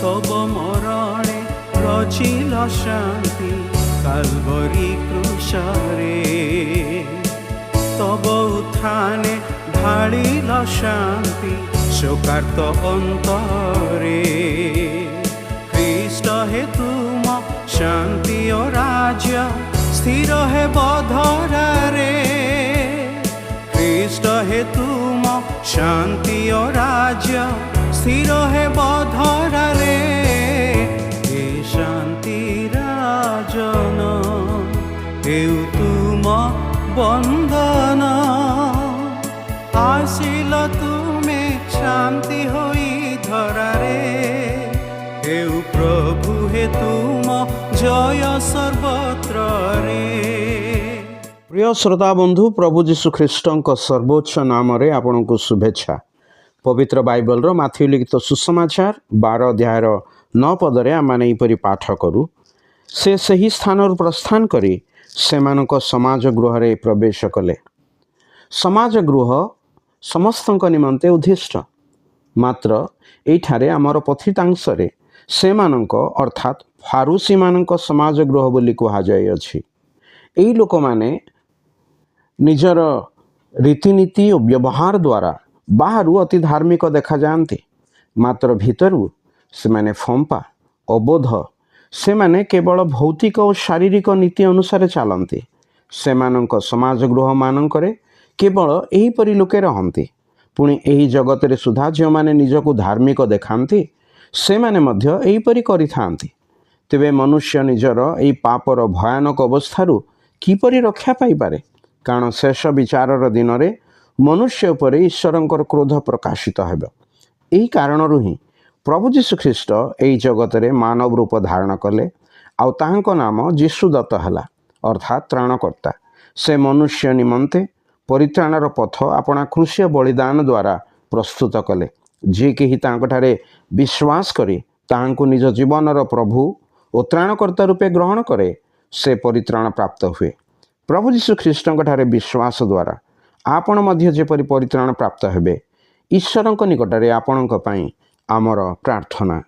तब मरणे रचिल शांति काल्वरी क्रूशरे तब उत्थाने ढालिल शांति शोकार्त अंतरे ख्रीष्ट हे तुम शांति ओ राज्य स्थिर हे बधरारे ख्रीष्ट हे तुम शांति ओ राज्य स्थिर हे बधरारे हे शांति राजन हेउ तुम बंधन आसिल तुमे शांति होई धरारे हेउ प्रभु हे तुम जय सर्वत्र रे। प्रिय श्रोता बंधु प्रभु जीशु ख्रीष्टंक सर्वोच्च नाम रे आपन को शुभेच्छा। पवित्र बाइबल रो माथ्यू लिखित सुसमाचार 12 अध्याय 9 पदरे आमाने इपरि पाठ करू से सही स्थान प्रस्थान करी सेमानक समाज गृह रे प्रवेश कले। समाज गृह समस्तक निमंते उद्दिष्ट मात्र एठारे आमर पथितांश रे सेमानक अर्थात फारूसी मानक समाज गृह बोली कहा जाय अछि। एई लोक माने निजर रीतिनीति और व्यवहार द्वारा बाहरु अति धार्मिक देखा जाती मात्र भितरु से माने फंपा अबोध से माने केवल भौतिक और शारीरिक नीति अनुसार चलती सेमानक समाज गृह मानकरे केवल एहीपरि लोके रहंती। पुणी एही जगत रे सुधा जो माने निजको धार्मिक देखांती से माने मध्य एहीपरि करिथांती। तेबे मनुष्य निजर एही पापर भयानक अवस्थारु किपरि रक्षा पाई पारे कारण शेष विचारर दिन रे मनुष्य उपर ईश्वरंकर क्रोध प्रकाशित हेब। एही कारणरु ही प्रभु जीशु ख्रीष्ट एही जगत रे मानव रूप धारण कले आउ ताहांको नाम जीशु दत्त हला अर्थात त्राणकर्ता। से मनुष्य निमंते परित्राणर पथ अपना क्रूसीय बलिदान द्वारा प्रस्तुत कले। जे केही तांकठारे विश्वास करी ताहांको निज जीवनर प्रभु और त्राणकर्ता रूपे ग्रहण करे से परित्राण प्राप्त हुए। प्रभु जीशु ख्रीष्टंकठारे विश्वास द्वारा आपण मध्य जेपरि परित्राण प्राप्त हेबे ईश्वरंक निकटरे आपणक पई आमर प्रार्थना।